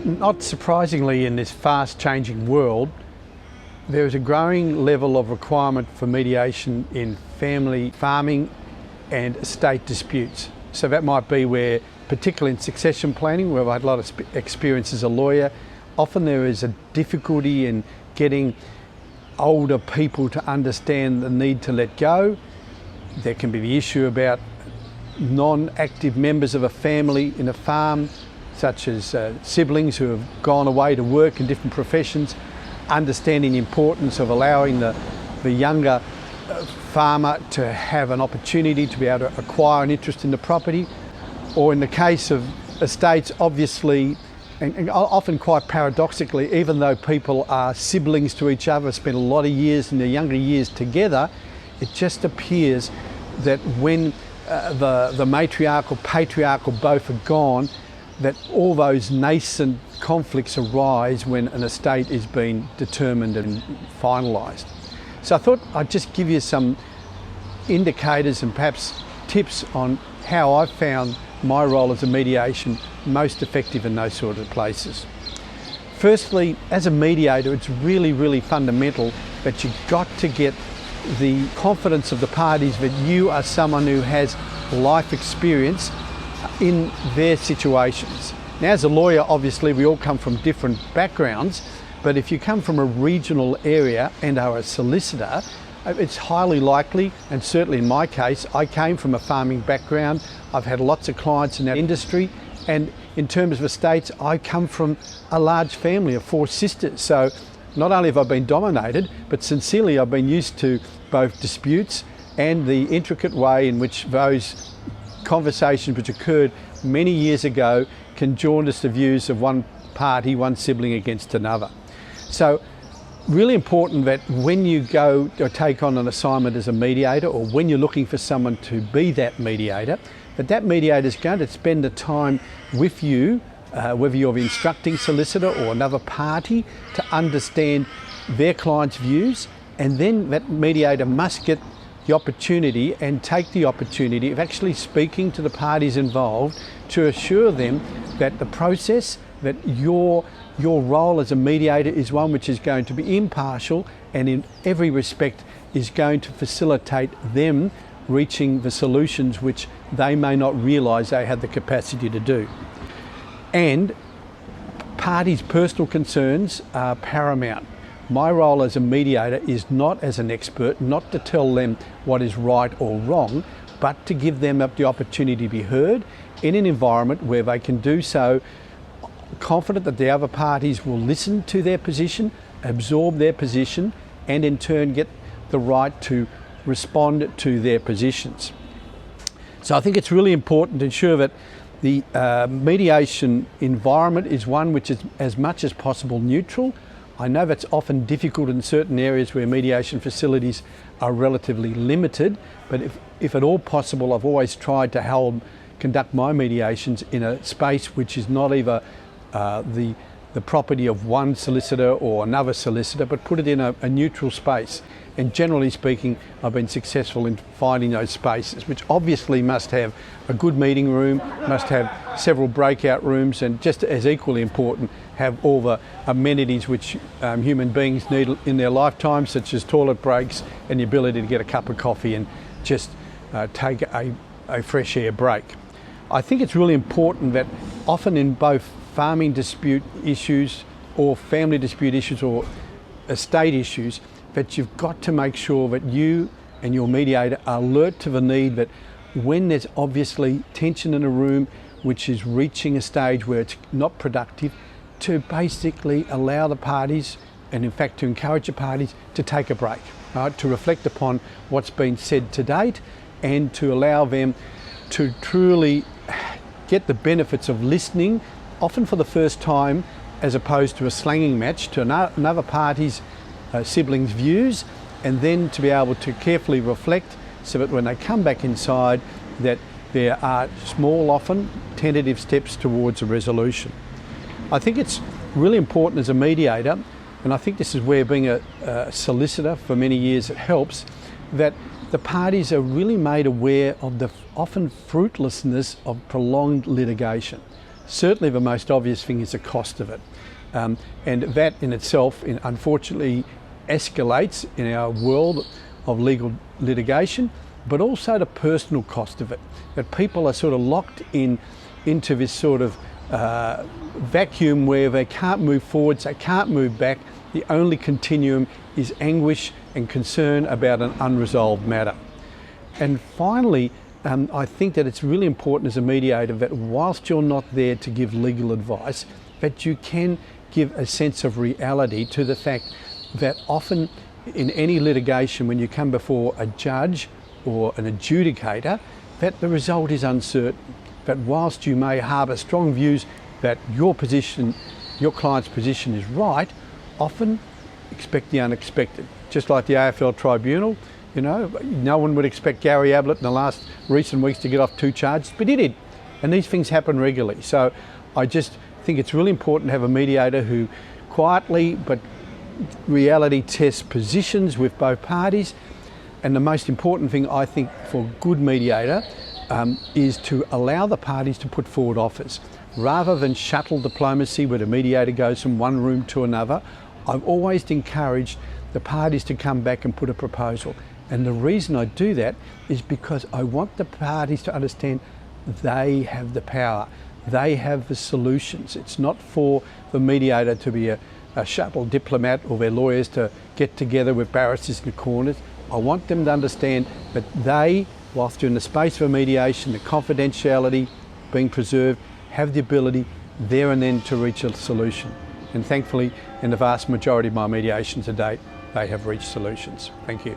Not surprisingly, in this fast-changing world, there is a growing level of requirement for mediation in family farming and estate disputes. So that might be where, particularly in succession planning, where I've had a lot of experience as a lawyer, often there is a difficulty in getting older people to understand the need to let go. There can be the issue about non-active members of a family in a farm, such as siblings who have gone away to work in different professions, understanding the importance of allowing the younger farmer to have an opportunity to be able to acquire an interest in the property. Or in the case of estates, obviously, and often quite paradoxically, even though people are siblings to each other, spend a lot of years in their younger years together, it just appears that when the matriarch or patriarch both are gone, that all those nascent conflicts arise when an estate is being determined and finalised. So I thought I'd just give you some indicators and perhaps tips on how I've found my role as a mediation most effective in those sort of places. Firstly, as a mediator, it's really fundamental that you've got to get the confidence of the parties that you are someone who has life experience in their situations. Now, as a lawyer, obviously we all come from different backgrounds, but if you come from a regional area and are a solicitor, it's highly likely, and certainly in my case, I came from a farming background. I've had lots of clients in that industry, and in terms of estates, I come from a large family of 4 sisters. So not only have I been dominated, but sincerely I've been used to both disputes and the intricate way in which those conversations which occurred many years ago can jaundice the views of one party, one sibling against another. So really important that when you go or take on an assignment as a mediator, or when you're looking for someone to be that mediator, that mediator is going to spend the time with you, whether you're the instructing solicitor or another party, to understand their client's views, and then that mediator must get the opportunity and take the opportunity of actually speaking to the parties involved to assure them that the process, that your role as a mediator is one which is going to be impartial and in every respect is going to facilitate them reaching the solutions which they may not realise they have the capacity to do. And parties' personal concerns are paramount. My role as a mediator is not as an expert, not to tell them what is right or wrong, but to give them the opportunity to be heard in an environment where they can do so confident that the other parties will listen to their position, absorb their position, and in turn get the right to respond to their positions. So I think it's really important to ensure that the mediation environment is one which is as much as possible neutral. I know that's often difficult in certain areas where mediation facilities are relatively limited, but if at all possible, I've always tried to conduct my mediations in a space which is not either the property of one solicitor or another solicitor, but put it in a neutral space. And generally speaking, I've been successful in finding those spaces, which obviously must have a good meeting room, must have several breakout rooms, and just as equally important, have all the amenities which human beings need in their lifetime, such as toilet breaks and the ability to get a cup of coffee and just take a fresh air break. I think it's really important that often in both farming dispute issues or family dispute issues or estate issues, that you've got to make sure that you and your mediator are alert to the need that when there's obviously tension in a room which is reaching a stage where it's not productive, to basically allow the parties, and in fact to encourage the parties to take a break, right? To reflect upon what's been said to date and to allow them to truly get the benefits of listening, often for the first time, as opposed to a slanging match to another party's siblings' views, and then to be able to carefully reflect so that when they come back inside that there are small, often tentative steps towards a resolution. I think it's really important as a mediator, and I think this is where being a solicitor for many years it helps, that the parties are really made aware of the often fruitlessness of prolonged litigation. Certainly the most obvious thing is the cost of it. And that in itself, unfortunately, escalates in our world of legal litigation, but also the personal cost of it. That people are sort of locked into this sort of vacuum where they can't move forwards, they can't move back. The only continuum is anguish and concern about an unresolved matter. And finally, I think that it's really important as a mediator that whilst you're not there to give legal advice, that you can give a sense of reality to the fact that often in any litigation, when you come before a judge or an adjudicator, that the result is uncertain. That whilst you may harbour strong views that your position, your client's position is right, often expect the unexpected. Just like the AFL Tribunal, you know, no one would expect Gary Ablett in the last recent weeks to get off 2 charges, but he did. And these things happen regularly. So I just think it's really important to have a mediator who quietly but reality tests positions with both parties. And the most important thing I think for a good mediator is to allow the parties to put forward offers. Rather than shuttle diplomacy where the mediator goes from one room to another, I've always encouraged the parties to come back and put a proposal. And the reason I do that is because I want the parties to understand they have the power. They have the solutions. It's not for the mediator to be a shuttle diplomat or their lawyers to get together with barristers in the corners. I want them to understand that they, whilst in the space of a mediation, the confidentiality being preserved, have the ability there and then to reach a solution. And thankfully, in the vast majority of my mediations to date, they have reached solutions. Thank you.